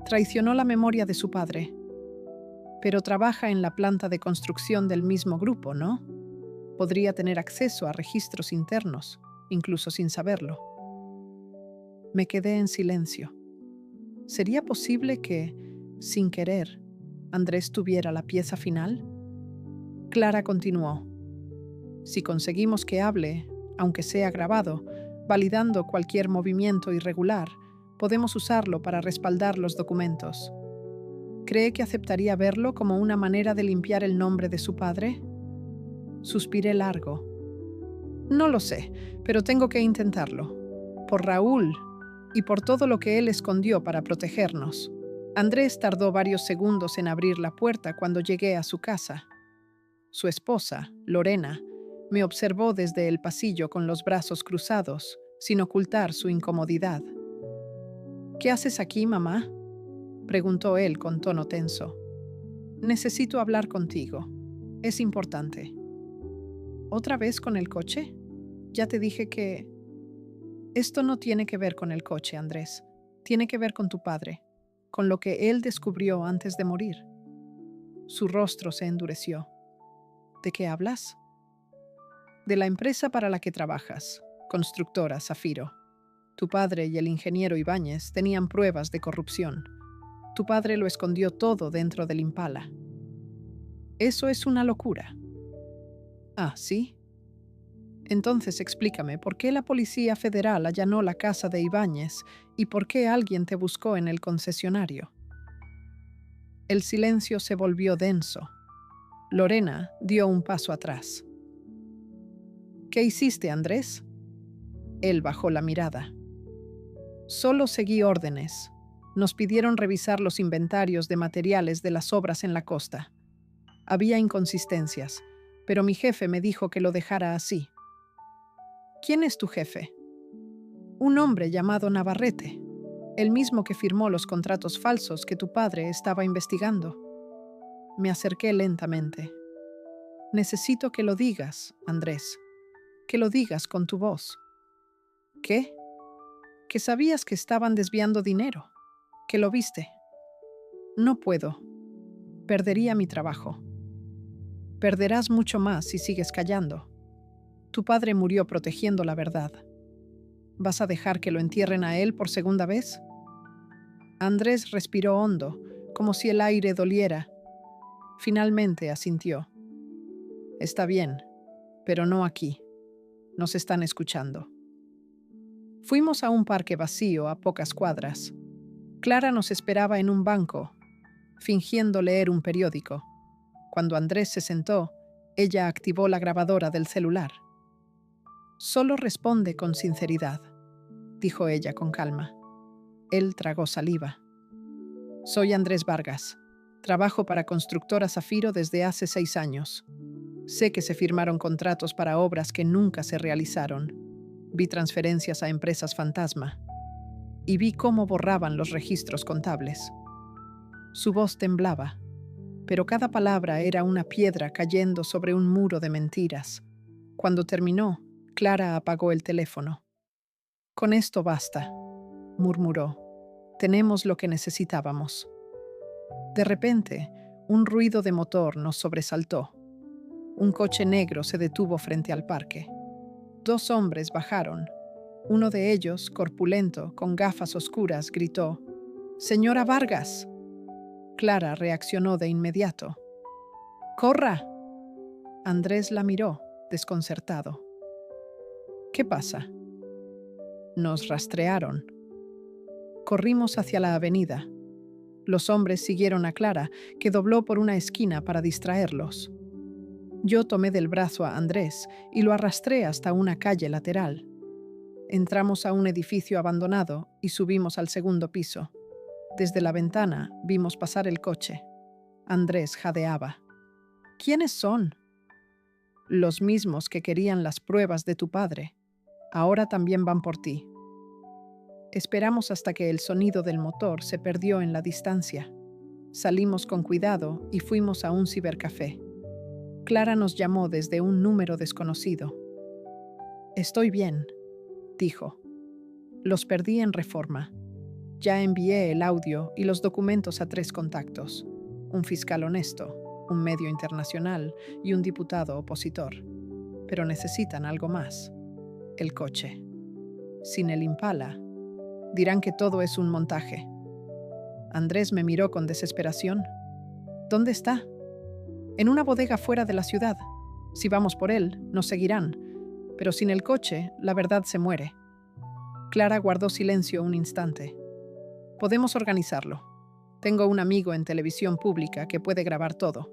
Traicionó la memoria de su padre. Pero trabaja en la planta de construcción del mismo grupo, ¿no? Podría tener acceso a registros internos, incluso sin saberlo. Me quedé en silencio. ¿Sería posible que, sin querer, Andrés tuviera la pieza final? Clara continuó: «Si conseguimos que hable, aunque sea grabado, validando cualquier movimiento irregular, podemos usarlo para respaldar los documentos. ¿Cree que aceptaría verlo como una manera de limpiar el nombre de su padre?». Suspiré largo. «No lo sé, pero tengo que intentarlo. Por Raúl y por todo lo que él escondió para protegernos». Andrés tardó varios segundos en abrir la puerta cuando llegué a su casa. Su esposa, Lorena, me observó desde el pasillo con los brazos cruzados, sin ocultar su incomodidad. «¿Qué haces aquí, mamá?», preguntó él con tono tenso. «Necesito hablar contigo. Es importante». «¿Otra vez con el coche? Ya te dije que...». «Esto no tiene que ver con el coche, Andrés. Tiene que ver con tu padre, con lo que él descubrió antes de morir». Su rostro se endureció. «¿De qué hablas?». «De la empresa para la que trabajas, constructora Zafiro. Tu padre y el ingeniero Ibáñez tenían pruebas de corrupción. Tu padre lo escondió todo dentro del Impala». «Eso es una locura». «Ah, ¿sí? Entonces explícame por qué la Policía Federal allanó la casa de Ibáñez y por qué alguien te buscó en el concesionario». El silencio se volvió denso. Lorena dio un paso atrás. «¿Qué hiciste, Andrés?». Él bajó la mirada. Solo seguí órdenes. Nos pidieron revisar los inventarios de materiales de las obras en la costa. Había inconsistencias, pero mi jefe me dijo que lo dejara así. ¿Quién es tu jefe? Un hombre llamado Navarrete, el mismo que firmó los contratos falsos que tu padre estaba investigando. Me acerqué lentamente. Necesito que lo digas, Andrés. Que lo digas con tu voz. ¿Qué? Que sabías que estaban desviando dinero. Que lo viste. No puedo. Perdería mi trabajo. Perderás mucho más si sigues callando. Tu padre murió protegiendo la verdad. ¿Vas a dejar que lo entierren a él por segunda vez? Andrés respiró hondo, como si el aire doliera. Finalmente asintió. Está bien, pero no aquí. Nos están escuchando. Fuimos a un parque vacío a pocas cuadras. Clara nos esperaba en un banco, fingiendo leer un periódico. Cuando Andrés se sentó, ella activó la grabadora del celular. Solo responde con sinceridad, dijo ella con calma. Él tragó saliva. Soy Andrés Vargas. Trabajo para Constructora Zafiro desde hace 6 años. Sé que se firmaron contratos para obras que nunca se realizaron. Vi transferencias a empresas fantasma. Y vi cómo borraban los registros contables. Su voz temblaba, pero cada palabra era una piedra cayendo sobre un muro de mentiras. Cuando terminó, Clara apagó el teléfono. Con esto basta, murmuró. Tenemos lo que necesitábamos. De repente, un ruido de motor nos sobresaltó. Un coche negro se detuvo frente al parque. 2 hombres bajaron. Uno de ellos, corpulento, con gafas oscuras, gritó: «¡Señora Vargas!». Clara reaccionó de inmediato. «¡Corra!». Andrés la miró, desconcertado. «¿Qué pasa?». «Nos rastrearon». Corrimos hacia la avenida. Los hombres siguieron a Clara, que dobló por una esquina para distraerlos. Yo tomé del brazo a Andrés y lo arrastré hasta una calle lateral. Entramos a un edificio abandonado y subimos al segundo piso. Desde la ventana vimos pasar el coche. Andrés jadeaba. «¿Quiénes son?». «Los mismos que querían las pruebas de tu padre. Ahora también van por ti». Esperamos hasta que el sonido del motor se perdió en la distancia. Salimos con cuidado y fuimos a un cibercafé. Clara nos llamó desde un número desconocido. «Estoy bien», dijo. «Los perdí en Reforma. Ya envié el audio y los documentos a 3 contactos. Un fiscal honesto, un medio internacional y un diputado opositor. Pero necesitan algo más. El coche. Sin el Impala, dirán que todo es un montaje». Andrés me miró con desesperación. «¿Dónde está?». «En una bodega fuera de la ciudad. Si vamos por él, nos seguirán. Pero sin el coche, la verdad se muere». Clara guardó silencio un instante. «Podemos organizarlo. Tengo un amigo en televisión pública que puede grabar todo.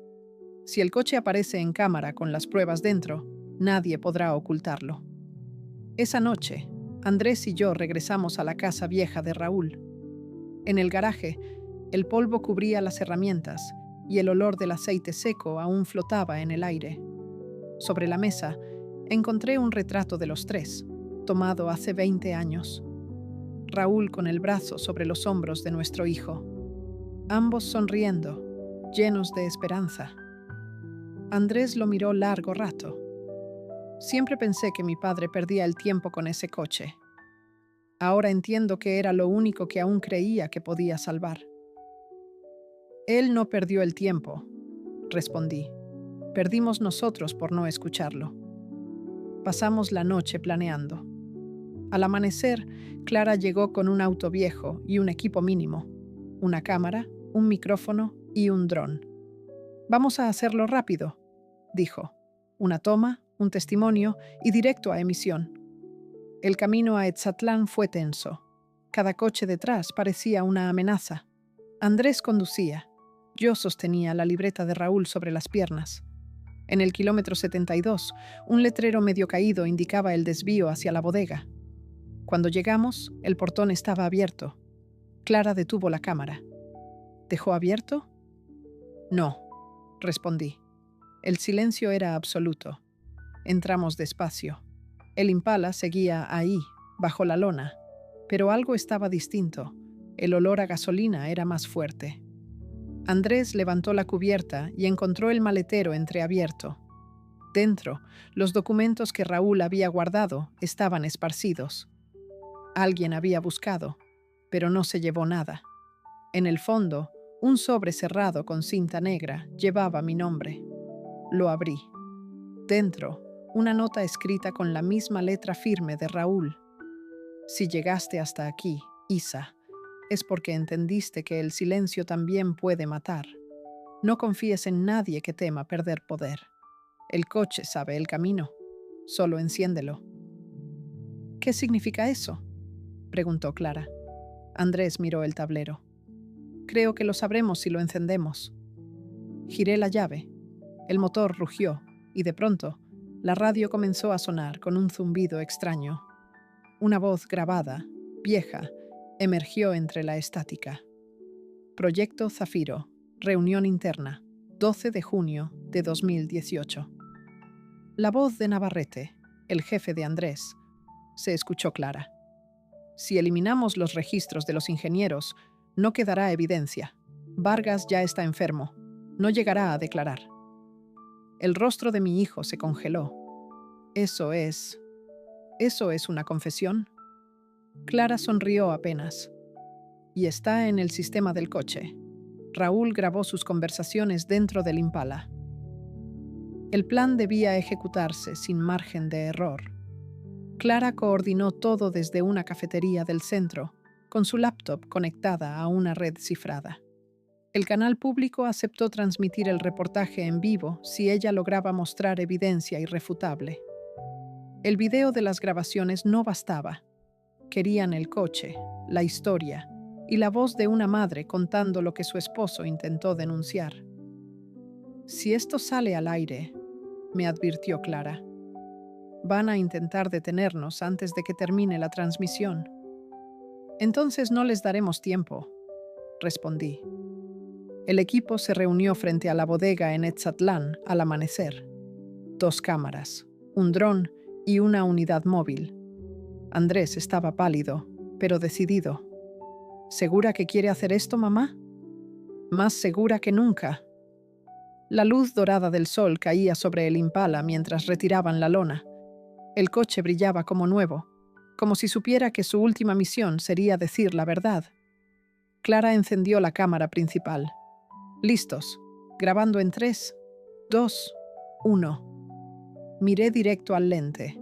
Si el coche aparece en cámara con las pruebas dentro, nadie podrá ocultarlo». Esa noche, Andrés y yo regresamos a la casa vieja de Raúl. En el garaje, el polvo cubría las herramientas y el olor del aceite seco aún flotaba en el aire. Sobre la mesa, encontré un retrato de los 3, tomado hace 20 años. Raúl con el brazo sobre los hombros de nuestro hijo. Ambos sonriendo, llenos de esperanza. Andrés lo miró largo rato. Siempre pensé que mi padre perdía el tiempo con ese coche. Ahora entiendo que era lo único que aún creía que podía salvar. «Él no perdió el tiempo», respondí. «Perdimos nosotros por no escucharlo». Pasamos la noche planeando. Al amanecer, Clara llegó con un auto viejo y un equipo mínimo. Una cámara, un micrófono y un dron. «Vamos a hacerlo rápido», dijo. «Una toma, un testimonio y directo a emisión». El camino a Etzatlán fue tenso. Cada coche detrás parecía una amenaza. Andrés conducía. Yo sostenía la libreta de Raúl sobre las piernas. En el kilómetro 72, un letrero medio caído indicaba el desvío hacia la bodega. Cuando llegamos, el portón estaba abierto. Clara detuvo la cámara. ¿Dejó abierto? No, respondí. El silencio era absoluto. Entramos despacio. El Impala seguía ahí, bajo la lona, pero algo estaba distinto. El olor a gasolina era más fuerte. Andrés levantó la cubierta y encontró el maletero entreabierto. Dentro, los documentos que Raúl había guardado estaban esparcidos. Alguien había buscado, pero no se llevó nada. En el fondo, un sobre cerrado con cinta negra llevaba mi nombre. Lo abrí. Dentro, una nota escrita con la misma letra firme de Raúl. Si llegaste hasta aquí, Isa, es porque entendiste que el silencio también puede matar. No confíes en nadie que tema perder poder. El coche sabe el camino. Solo enciéndelo. ¿Qué significa eso?, preguntó Clara. Andrés miró el tablero. Creo que lo sabremos si lo encendemos. Giré la llave. El motor rugió y de pronto la radio comenzó a sonar con un zumbido extraño. Una voz grabada, vieja, emergió entre la estática. Proyecto Zafiro, reunión interna, 12 de junio de 2018. La voz de Navarrete, el jefe de Andrés, se escuchó clara. Si eliminamos los registros de los ingenieros, no quedará evidencia. Vargas ya está enfermo. No llegará a declarar. El rostro de mi hijo se congeló. ¿Eso es una confesión? Clara sonrió apenas. Y está en el sistema del coche. Raúl grabó sus conversaciones dentro del Impala. El plan debía ejecutarse sin margen de error. Clara coordinó todo desde una cafetería del centro, con su laptop conectada a una red cifrada. El canal público aceptó transmitir el reportaje en vivo si ella lograba mostrar evidencia irrefutable. El video de las grabaciones no bastaba. Querían el coche, la historia y la voz de una madre contando lo que su esposo intentó denunciar. Si esto sale al aire, me advirtió Clara, van a intentar detenernos antes de que termine la transmisión. Entonces no les daremos tiempo, respondí. El equipo se reunió frente a la bodega en Etzatlán al amanecer. 2 cámaras, un dron y una unidad móvil. Andrés estaba pálido, pero decidido. ¿Segura que quiere hacer esto, mamá? Más segura que nunca. La luz dorada del sol caía sobre el Impala mientras retiraban la lona. El coche brillaba como nuevo, como si supiera que su última misión sería decir la verdad. Clara encendió la cámara principal. Listos, grabando en 3, 2, 1. Miré directo al lente.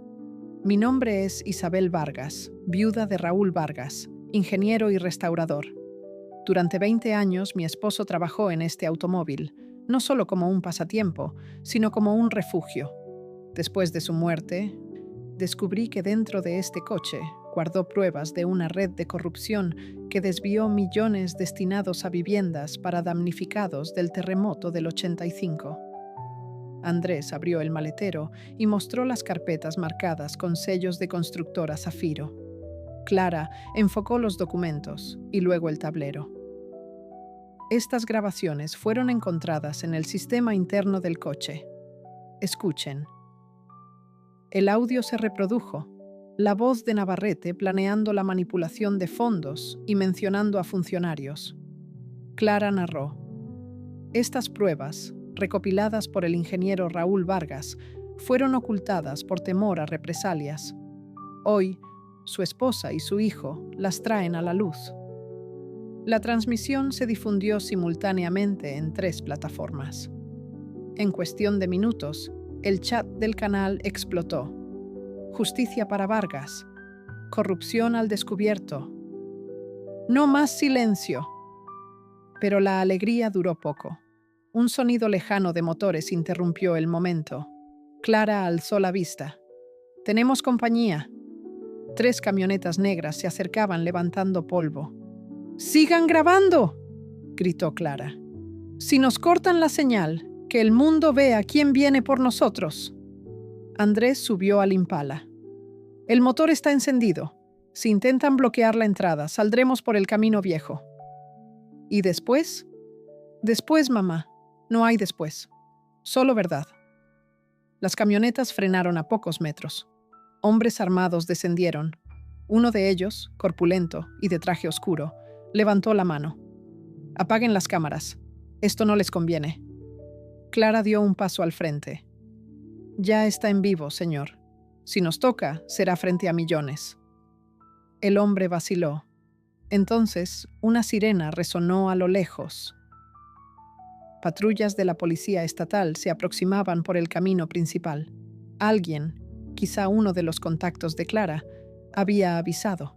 Mi nombre es Isabel Vargas, viuda de Raúl Vargas, ingeniero y restaurador. Durante 20 años mi esposo trabajó en este automóvil, no solo como un pasatiempo, sino como un refugio. Después de su muerte, descubrí que dentro de este coche guardó pruebas de una red de corrupción que desvió millones destinados a viviendas para damnificados del terremoto del 85. Andrés abrió el maletero y mostró las carpetas marcadas con sellos de constructora Zafiro. Clara enfocó los documentos y luego el tablero. Estas grabaciones fueron encontradas en el sistema interno del coche. Escuchen. El audio se reprodujo. La voz de Navarrete planeando la manipulación de fondos y mencionando a funcionarios. Clara narró. Estas pruebas, recopiladas por el ingeniero Raúl Vargas, fueron ocultadas por temor a represalias. Hoy, su esposa y su hijo las traen a la luz. La transmisión se difundió simultáneamente en 3 plataformas. En cuestión de minutos, el chat del canal explotó. Justicia para Vargas. Corrupción al descubierto. No más silencio. Pero la alegría duró poco. Un sonido lejano de motores interrumpió el momento. Clara alzó la vista. «Tenemos compañía». 3 camionetas negras se acercaban levantando polvo. «¡Sigan grabando!», gritó Clara. «Si nos cortan la señal, que el mundo vea quién viene por nosotros». Andrés subió al Impala. «El motor está encendido. Si intentan bloquear la entrada, saldremos por el camino viejo. ¿Y después? Después, mamá. No hay después. Solo verdad. Las camionetas frenaron a pocos metros. Hombres armados descendieron. Uno de ellos, corpulento y de traje oscuro, levantó la mano. «Apaguen las cámaras. Esto no les conviene». Clara dio un paso al frente. «Ya está en vivo, señor. Si nos toca, será frente a millones». El hombre vaciló. Entonces, una sirena resonó a lo lejos. Patrullas de la policía estatal se aproximaban por el camino principal. Alguien, quizá uno de los contactos de Clara, había avisado.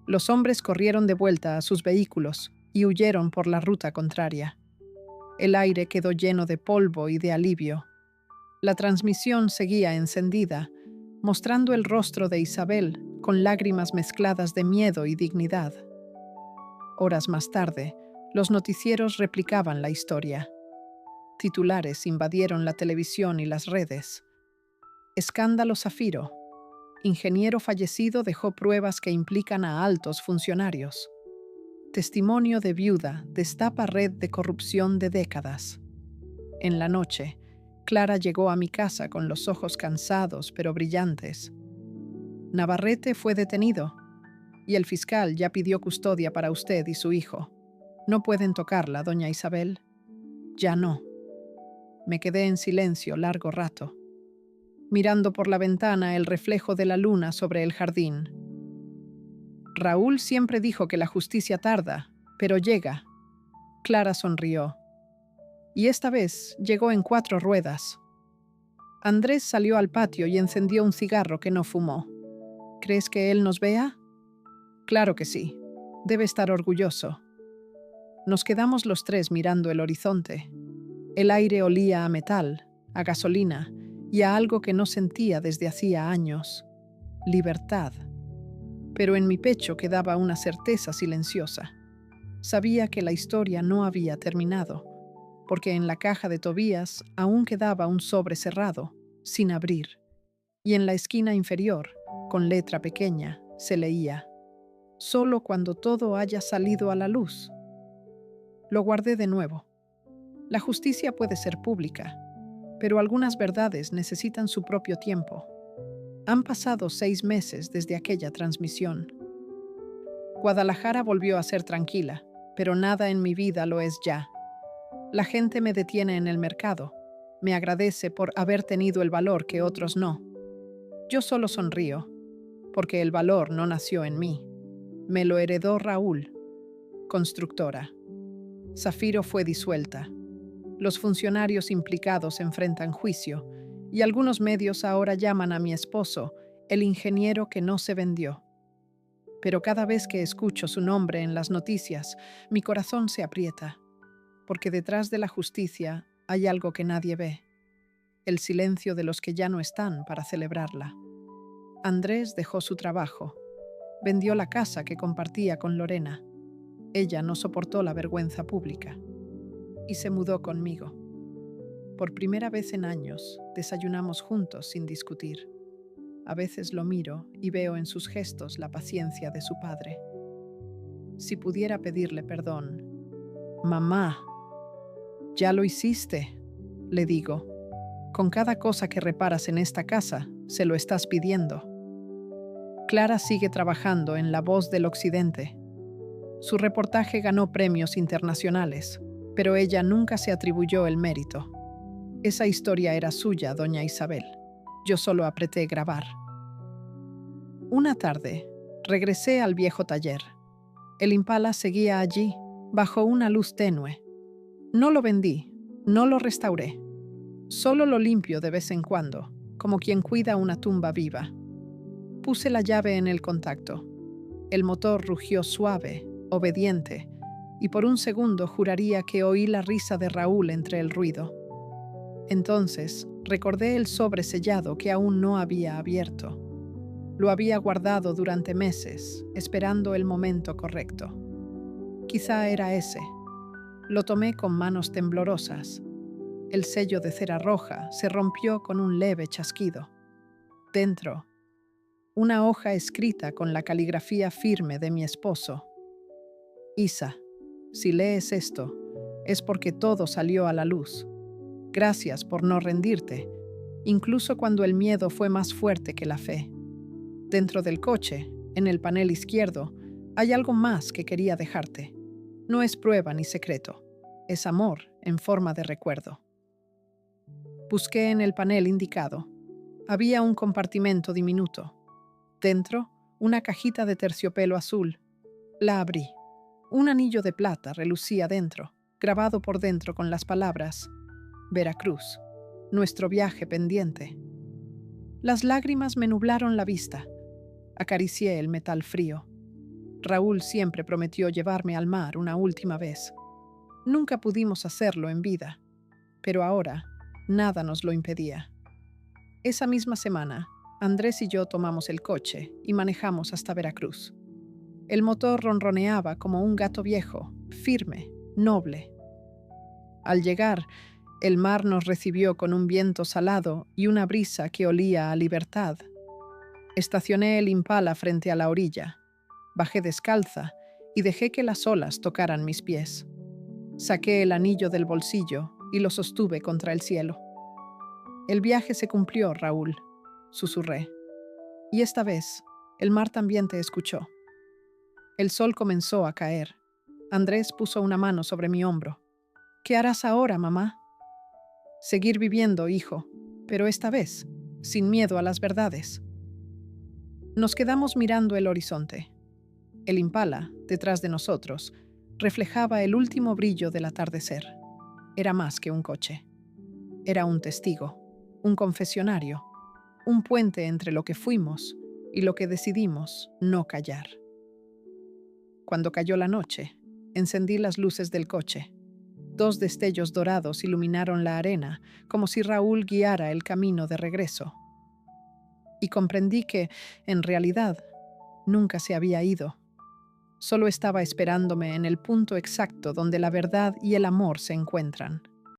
Los hombres corrieron de vuelta a sus vehículos y huyeron por la ruta contraria. El aire quedó lleno de polvo y de alivio. La transmisión seguía encendida, mostrando el rostro de Isabel con lágrimas mezcladas de miedo y dignidad. Horas más tarde, los noticieros replicaban la historia. Titulares invadieron la televisión y las redes. Escándalo Zafiro. Ingeniero fallecido dejó pruebas que implican a altos funcionarios. Testimonio de viuda destapa red de corrupción de décadas. En la noche, Clara llegó a mi casa con los ojos cansados pero brillantes. Navarrete fue detenido y el fiscal ya pidió custodia para usted y su hijo. ¿No pueden tocarla, doña Isabel? Ya no. Me quedé en silencio largo rato, mirando por la ventana el reflejo de la luna sobre el jardín. Raúl siempre dijo que la justicia tarda, pero llega. Clara sonrió. Y esta vez llegó en 4 ruedas. Andrés salió al patio y encendió un cigarro que no fumó. ¿Crees que él nos vea? Claro que sí. Debe estar orgulloso. Nos quedamos los 3 mirando el horizonte. El aire olía a metal, a gasolina y a algo que no sentía desde hacía años. Libertad. Pero en mi pecho quedaba una certeza silenciosa. Sabía que la historia no había terminado, porque en la caja de Tobías aún quedaba un sobre cerrado, sin abrir, y en la esquina inferior, con letra pequeña, se leía: «Solo cuando todo haya salido a la luz». Lo guardé de nuevo. La justicia puede ser pública, pero algunas verdades necesitan su propio tiempo. Han pasado 6 meses desde aquella transmisión. Guadalajara volvió a ser tranquila, pero nada en mi vida lo es ya. La gente me detiene en el mercado. Me agradece por haber tenido el valor que otros no. Yo solo sonrío, porque el valor no nació en mí. Me lo heredó Raúl, constructora. Zafiro fue disuelta. Los funcionarios implicados enfrentan juicio, y algunos medios ahora llaman a mi esposo el ingeniero que no se vendió. Pero cada vez que escucho su nombre en las noticias, mi corazón se aprieta, porque detrás de la justicia hay algo que nadie ve: el silencio de los que ya no están para celebrarla. Andrés dejó su trabajo, vendió la casa que compartía con Lorena. Ella no soportó la vergüenza pública y se mudó conmigo. Por primera vez en años, desayunamos juntos sin discutir. A veces lo miro y veo en sus gestos la paciencia de su padre. Si pudiera pedirle perdón: «Mamá, ya lo hiciste», le digo. «Con cada cosa que reparas en esta casa, se lo estás pidiendo». Clara sigue trabajando en La Voz del Occidente. Su reportaje ganó premios internacionales, pero ella nunca se atribuyó el mérito. Esa historia era suya, doña Isabel. Yo solo apreté grabar. Una tarde, regresé al viejo taller. El Impala seguía allí, bajo una luz tenue. No lo vendí, no lo restauré. Solo lo limpio de vez en cuando, como quien cuida una tumba viva. Puse la llave en el contacto. El motor rugió suave, obediente, y por un segundo juraría que oí la risa de Raúl entre el ruido. Entonces recordé el sobre sellado que aún no había abierto. Lo había guardado durante meses, esperando el momento correcto. Quizá era ese. Lo tomé con manos temblorosas. El sello de cera roja se rompió con un leve chasquido. Dentro, una hoja escrita con la caligrafía firme de mi esposo. Isa, si lees esto, es porque todo salió a la luz. Gracias por no rendirte, incluso cuando el miedo fue más fuerte que la fe. Dentro del coche, en el panel izquierdo, hay algo más que quería dejarte. No es prueba ni secreto, es amor en forma de recuerdo. Busqué en el panel indicado. Había un compartimento diminuto. Dentro, una cajita de terciopelo azul. La abrí. Un anillo de plata relucía dentro, grabado por dentro con las palabras Veracruz, nuestro viaje pendiente. Las lágrimas me nublaron la vista. Acaricié el metal frío. Raúl siempre prometió llevarme al mar una última vez. Nunca pudimos hacerlo en vida, pero ahora nada nos lo impedía. Esa misma semana, Andrés y yo tomamos el coche y manejamos hasta Veracruz. El motor ronroneaba como un gato viejo, firme, noble. Al llegar, el mar nos recibió con un viento salado y una brisa que olía a libertad. Estacioné el Impala frente a la orilla. Bajé descalza y dejé que las olas tocaran mis pies. Saqué el anillo del bolsillo y lo sostuve contra el cielo. El viaje se cumplió, Raúl, susurré. Y esta vez, el mar también te escuchó. El sol comenzó a caer. Andrés puso una mano sobre mi hombro. ¿Qué harás ahora, mamá? Seguir viviendo, hijo, pero esta vez, sin miedo a las verdades. Nos quedamos mirando el horizonte. El Impala, detrás de nosotros, reflejaba el último brillo del atardecer. Era más que un coche. Era un testigo, un confesionario, un puente entre lo que fuimos y lo que decidimos no callar. Cuando cayó la noche, encendí las luces del coche. 2 destellos dorados iluminaron la arena, como si Raúl guiara el camino de regreso. Y comprendí que, en realidad, nunca se había ido. Solo estaba esperándome en el punto exacto donde la verdad y el amor se encuentran.